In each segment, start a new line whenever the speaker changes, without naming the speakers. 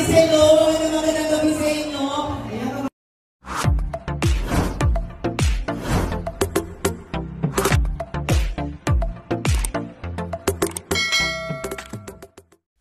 guys, hello! Magandang gabi sa inyo!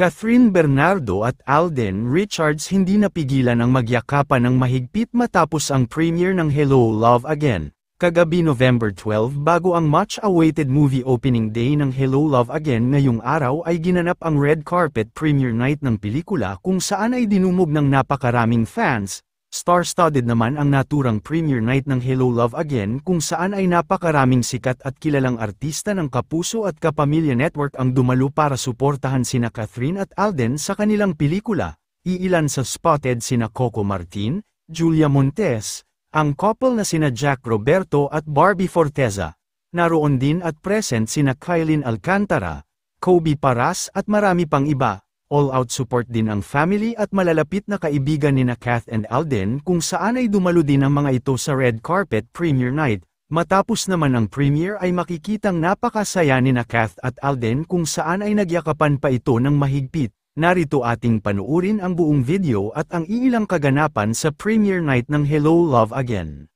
Catherine Bernardo at Alden Richards hindi napigilan ang magyakapan ng mahigpit matapos ang premiere ng Hello Love Again. Kagabi November 12 bago ang much-awaited movie opening day ng Hello Love Again ngayong araw ay ginanap ang red carpet premiere night ng pelikula kung saan ay dinumog ng napakaraming fans. Star-studded naman ang naturang premiere night ng Hello Love Again kung saan ay napakaraming sikat at kilalang artista ng Kapuso at Kapamilya Network ang dumalo para suportahan sina Catherine at Alden sa kanilang pelikula. Iilan sa spotted sina Coco Martin, Julia Montes, ang couple na sina Jack Roberto at Barbie Forteza. Naroon din at present sina Kylene Alcantara, Kobe Paras at marami pang iba. All-out support din ang family at malalapit na kaibigan nina Kath and Alden kung saan ay dumalo din ang mga ito sa red carpet premiere night. Matapos naman ang premiere ay makikitang napakasaya nina Kath at Alden kung saan ay nagyakapan pa ito ng mahigpit. Narito ating panuurin ang buong video at ang iilang kaganapan sa premiere night ng Hello Love Again.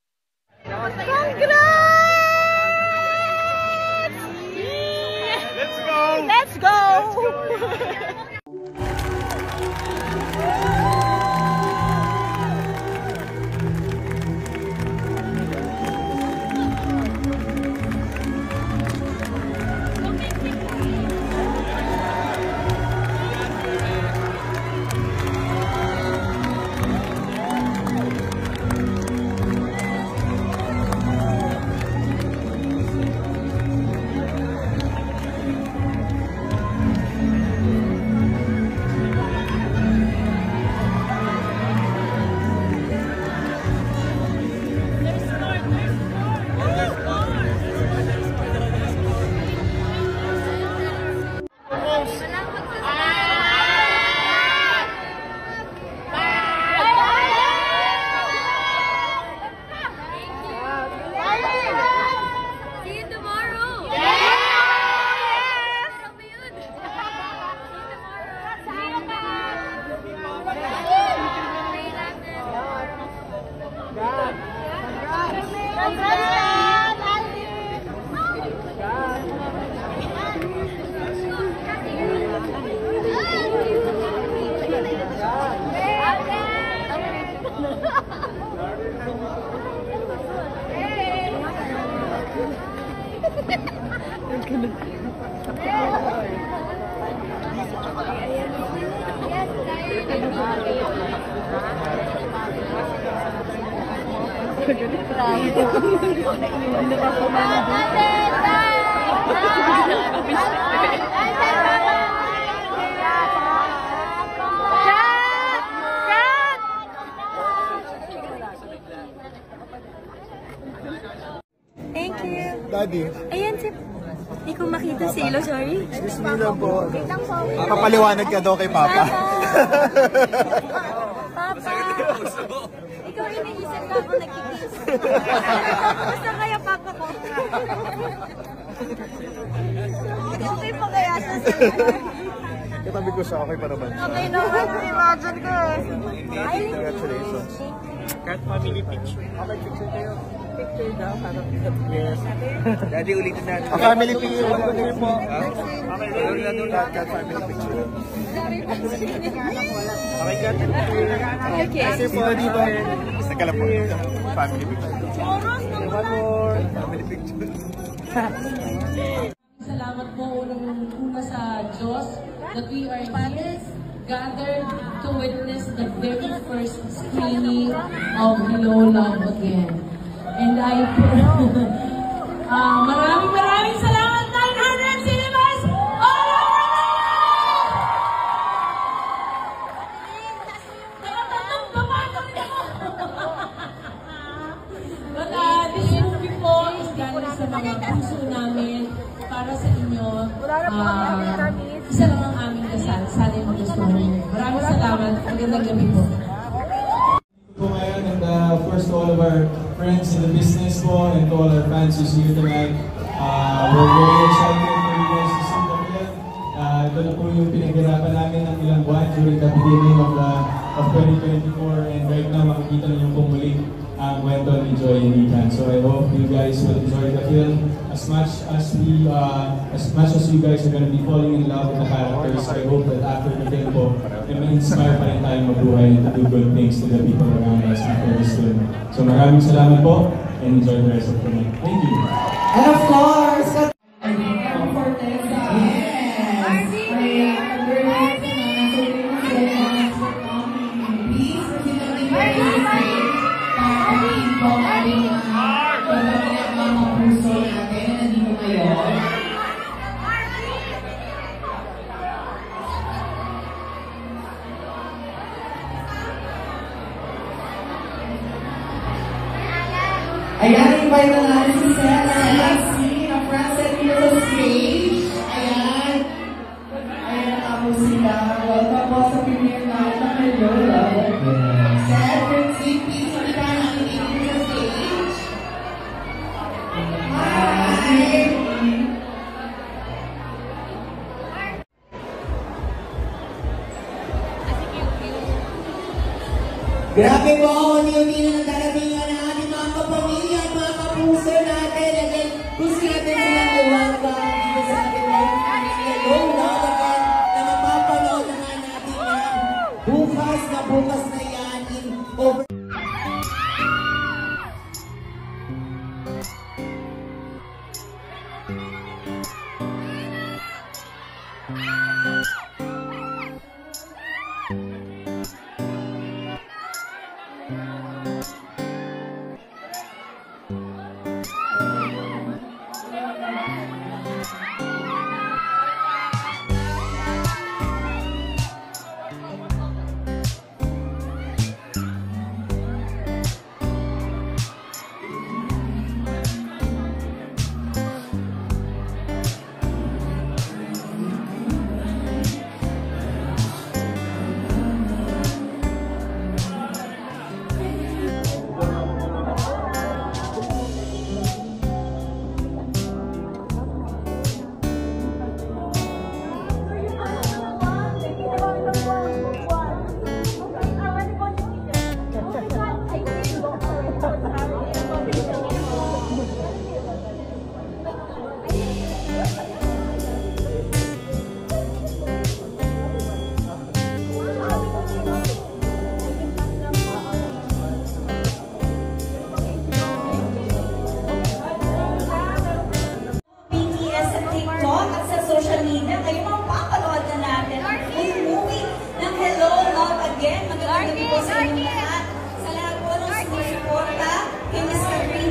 Let's go! Let's go! Thank you.
Daddy.
Ayan si... Hindi ko makita si Ilo, sorry.
Excuse me lang po. Papaliwanag ka daw kay Papa.
Papa! Ikaw iniisip ka ako nagkikiss. Basta kaya Papa ko. Okay pa kaya sa cellphone?
Katabi ko siya, okay pa naman.
Okay naman, imagine ko.
Congratulations.
Cat family picture.
Okay, picture kayo.
Picture daw, harap ka. Yes. Daddy, ulitin natin.
A family picture.
Okay,
Okay, cat family picture.
Okay, cat.
Okay.
Kasi po dito, isa ka lang po. Family picture.
One more. Family picture.
Salamat po unang-una sa Diyos that we are here gathered to witness the very first screening of Hello Love Again. And I maraming salamat 900 cinemas all over the world! But this movie po is galing sa mga puso namin para sa inyo. Isa lang ang aming dasal. Sana yung magustuhan niyo. Maraming salamat. Magandang gabi po.
Po ngayon, and first to all of our friends in the business po and to all our fans who's here tonight. We're very excited for you guys to see them again. Ito na po po yung pinaghirapan namin ng ilang buwan during the beginning of 2024, and right now makikita niyo po muli ang kwento ni Joy and Ethan. So I hope you guys will enjoy the film as much as you guys are going to be falling in love with the characters. I hope that after the film po, may ma-inspire pa rin tayong mabuhay and to do good things to the people around us after this film. So maraming salamat po and enjoy the rest of the night. Thank you.
And of course, ayan, invite na natin si Seth na LC na present here on stage. Ayan. Ayan ako sila. Welcome po sa premiere night na Hello Love. Seth, CP, hindi ka nakikinig sa stage. Hi! Grabe po ako, unti-unti na nagdarating na ating mga kapamilya at mga kapuso natin. Again, gusto natin silang i-welcome dito sa ating Hello Love Again na mapapanood na nga natin na bukas na yan in over.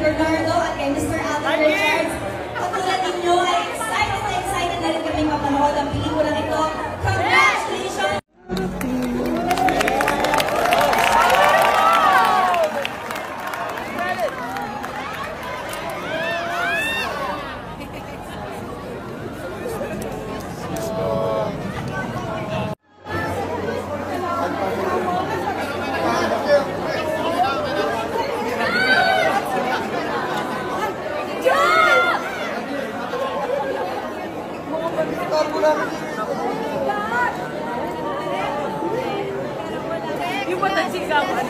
Bernardo at kay Mr. Alden Richards. Katulad ninyo ay excited na rin kami mapanood ang pelikulang ito. Congratulations!
Yung mata sigawan.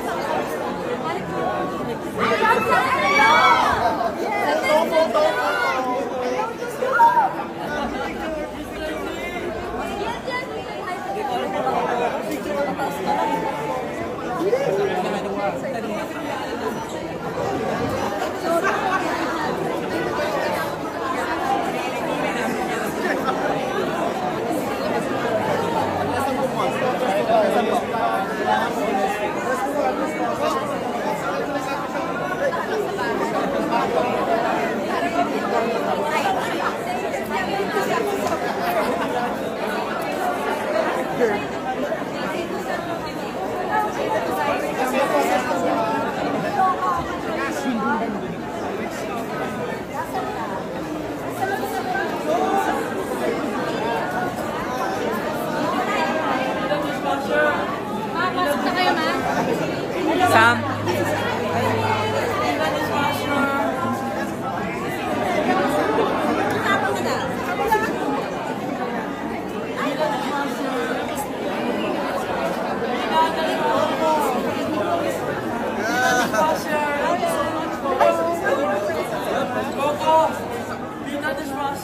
Yes,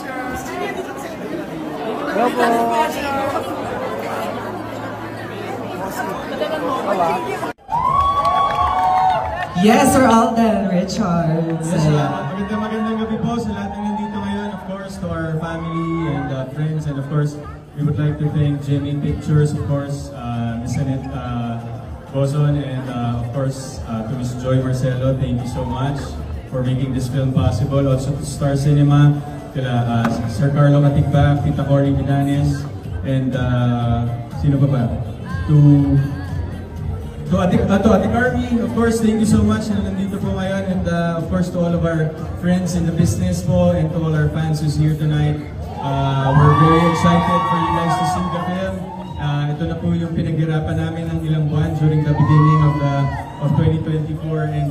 Sir Alden Richards.
Yes, magandang gabi po sa lahat ng nandito ngayon. Of course, to our family and friends, and of course, we would like to thank Jimmy Pictures, of course, Miss Annette Bozon, and of course, to Miss Joy Marcelo. Thank you so much for making this film possible. Also to Star Cinema, kila Sir Carlo Matigba, Tita Cory Minanes, and sino pa ba? To Ate Carmi, of course, thank you so much na nandito po ngayon, and of course to all of our friends in the business po, and to all our fans who's here tonight. We're very excited for you guys to see the film. Ito na po yung pinaghirapan namin ng ilang buwan during the beginning of 2024. And